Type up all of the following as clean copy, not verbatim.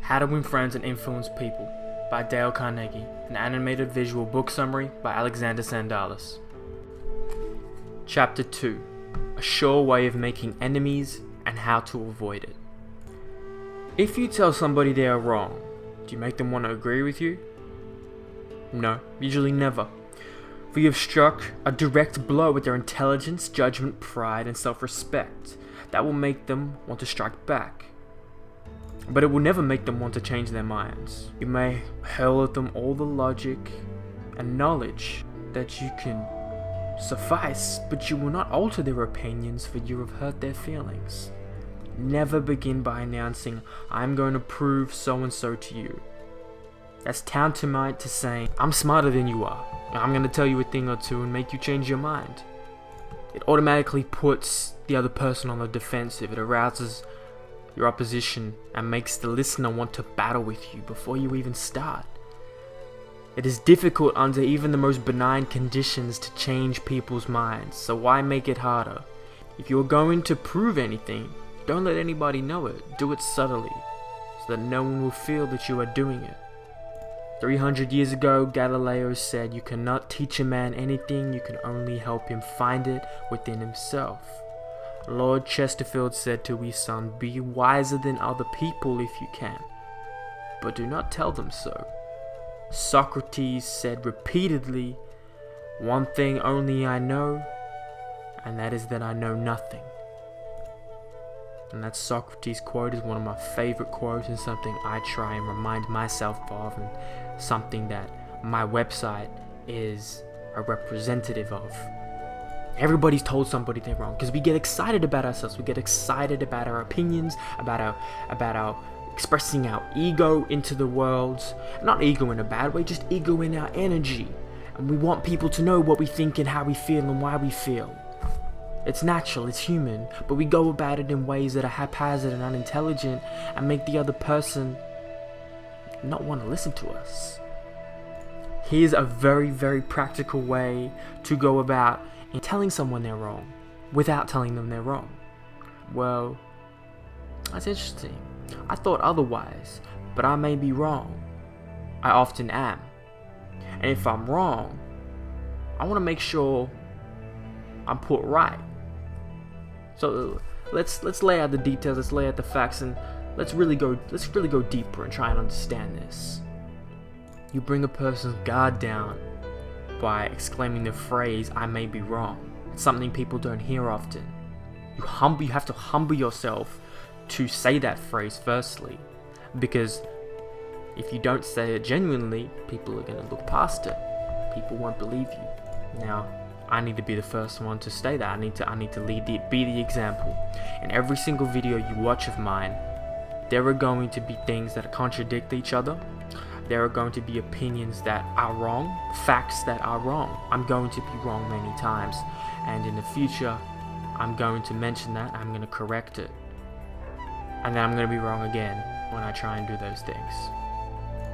How to Win Friends and Influence People by Dale Carnegie, an animated visual book summary by Alexander Sandalis. Chapter 2: A Sure Way of Making Enemies and How to Avoid It. If you tell somebody they are wrong, do you make them want to agree with you? No, usually never. For you have struck a direct blow with their intelligence, judgment, pride, and self-respect that will make them want to strike back. But it will never make them want to change their minds. You may hurl at them all the logic and knowledge that you can suffice, but you will not alter their opinions, for you have hurt their feelings. Never begin by announcing, "I'm going to prove so-and-so to you." That's tantamount to saying, "I'm smarter than you are, and I'm going to tell you a thing or two and make you change your mind." It automatically puts the other person on the defensive. It arouses your opposition and makes the listener want to battle with you before you even start. It is difficult under even the most benign conditions to change people's minds, so why make it harder? If you're going to prove anything, don't let anybody know it. Do it subtly, so that no one will feel that you are doing it. 300 years ago, Galileo said, "You cannot teach a man anything, you can only help him find it within himself." Lord Chesterfield said to his son, "Be wiser than other people if you can, but do not tell them so." Socrates said repeatedly, "One thing only I know, and that is that I know nothing." And that Socrates quote is one of my favorite quotes, and something I try and remind myself of, and something that my website is a representative of. Everybody's told somebody they're wrong, because we get excited about ourselves. We get excited about our opinions, about our expressing our ego into the world. Not ego in a bad way, just ego in our energy. And we want people to know what we think and how we feel and why we feel. It's natural, it's human, but we go about it in ways that are haphazard and unintelligent and make the other person not want to listen to us. Here's a very, very practical way to go about in telling someone they're wrong without telling them they're wrong. Well, that's interesting. I thought otherwise, but I may be wrong. I often am. And if I'm wrong, I want to make sure I'm put right. So let's lay out the details, let's lay out the facts, and let's really go deeper and try and understand this. You bring a person's guard down by exclaiming the phrase, "I may be wrong." It's something people don't hear often. You have to humble yourself to say that phrase firstly, because if you don't say it genuinely, people are going to look past it. People won't believe you. Now, I need to be the first one to say that. I need to be the example. In every single video you watch of mine, there are going to be things that contradict each other. There are going to be opinions that are wrong, facts that are wrong. I'm going to be wrong many times, and in the future, I'm going to mention that, I'm going to correct it. And then I'm going to be wrong again when I try and do those things.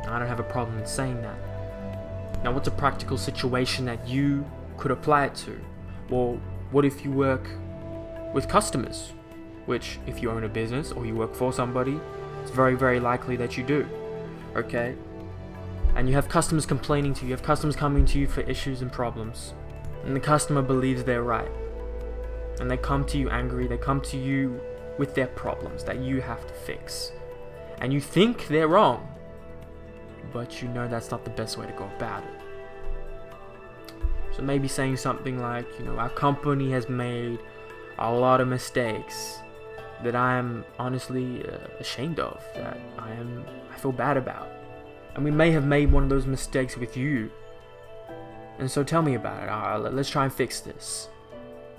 I don't have a problem in saying that. Now, what's a practical situation that you could apply it to? Well, what if you work with customers? Which, if you own a business or you work for somebody, it's very, very likely that you do. Okay? And you have customers complaining to you, you have customers coming to you for issues and problems. And the customer believes they're right. And they come to you angry, they come to you with their problems that you have to fix. And you think they're wrong, but you know that's not the best way to go about it. So maybe saying something like, "Our company has made a lot of mistakes that I am honestly ashamed of, that I feel bad about. And we may have made one of those mistakes with you. And so tell me about it. Let's try and fix this,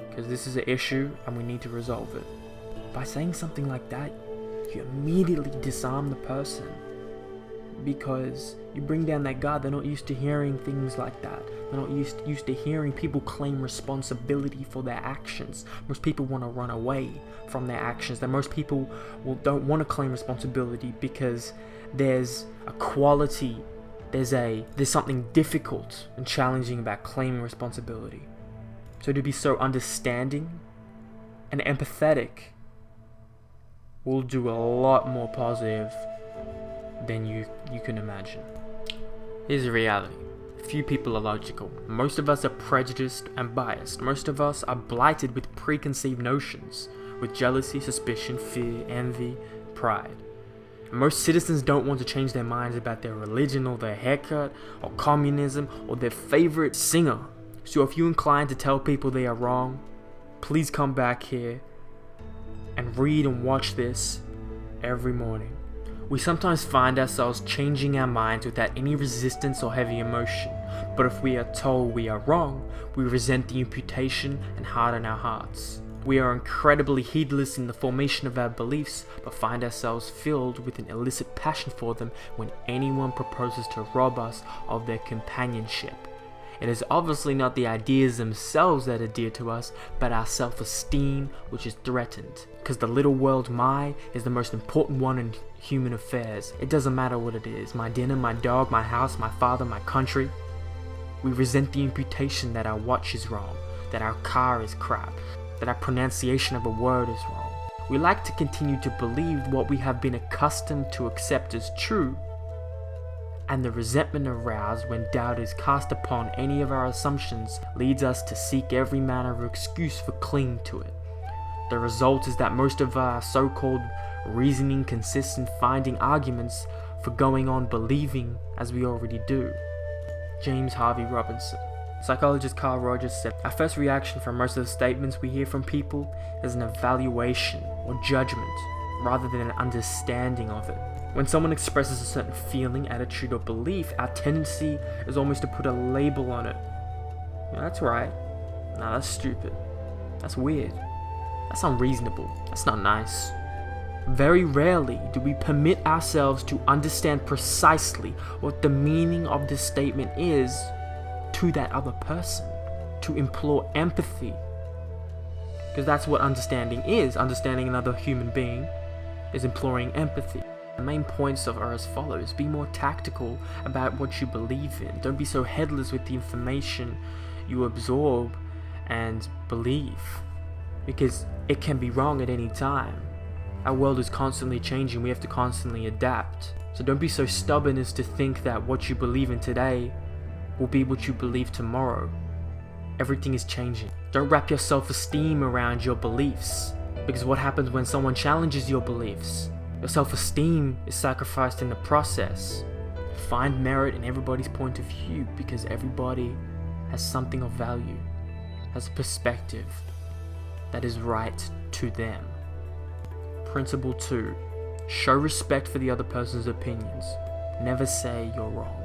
because this is an issue and we need to resolve it." By saying something like that, you immediately disarm the person, because you bring down that guard. They're not used to hearing things like that. They're not used to hearing people claim responsibility for their actions. Most people want to run away from their actions. That most people don't want to claim responsibility because there's a quality, there's something difficult and challenging about claiming responsibility. So to be so understanding and empathetic will do a lot more positive than you can imagine. Here's the reality. Few people are logical. Most of us are prejudiced and biased. Most of us are blighted with preconceived notions, with jealousy, suspicion, fear, envy, pride. And most citizens don't want to change their minds about their religion or their haircut or communism or their favorite singer. So if you're inclined to tell people they are wrong, please come back here and read and watch this every morning. We sometimes find ourselves changing our minds without any resistance or heavy emotion, but if we are told we are wrong, we resent the imputation and harden our hearts. We are incredibly heedless in the formation of our beliefs, but find ourselves filled with an illicit passion for them when anyone proposes to rob us of their companionship. It is obviously not the ideas themselves that are dear to us, but our self-esteem which is threatened. Because the little world my is the most important one in human affairs. It doesn't matter what it is, my dinner, my dog, my house, my father, my country. We resent the imputation that our watch is wrong, that our car is crap, that our pronunciation of a word is wrong. We like to continue to believe what we have been accustomed to accept as true, and the resentment aroused when doubt is cast upon any of our assumptions leads us to seek every manner of excuse for clinging to it. The result is that most of our so-called reasoning consists in finding arguments for going on believing as we already do. James Harvey Robinson. Psychologist Carl Rogers said, "Our first reaction from most of the statements we hear from people is an evaluation or judgment rather than an understanding of it. When someone expresses a certain feeling, attitude, or belief, our tendency is almost to put a label on it. Yeah, that's right. No, that's stupid. That's weird. That's unreasonable. That's not nice." Very rarely do we permit ourselves to understand precisely what the meaning of this statement is to that other person, to implore empathy. Because that's what understanding is. Understanding another human being is imploring empathy. The main points are as follows. Be more tactical about what you believe in. Don't be so headless with the information you absorb and believe, because it can be wrong at any time. Our world is constantly changing. We have to constantly adapt. So don't be so stubborn as to think that what you believe in today will be what you believe tomorrow. Everything is changing. Don't wrap your self-esteem around your beliefs, because what happens when someone challenges your beliefs? Your self-esteem is sacrificed in the process. Find merit in everybody's point of view, because everybody has something of value, has a perspective that is right to them. Principle 2. Show respect for the other person's opinions. Never say you're wrong.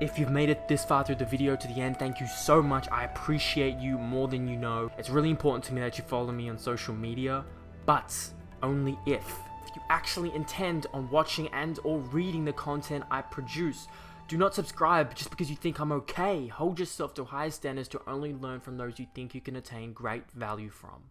If you've made it this far through the video to the end, thank you so much. I appreciate you more than you know. It's really important to me that you follow me on social media, but only if you actually intend on watching and or reading the content I produce. Do not subscribe just because you think I'm okay. Hold yourself to high standards to only learn from those you think you can attain great value from.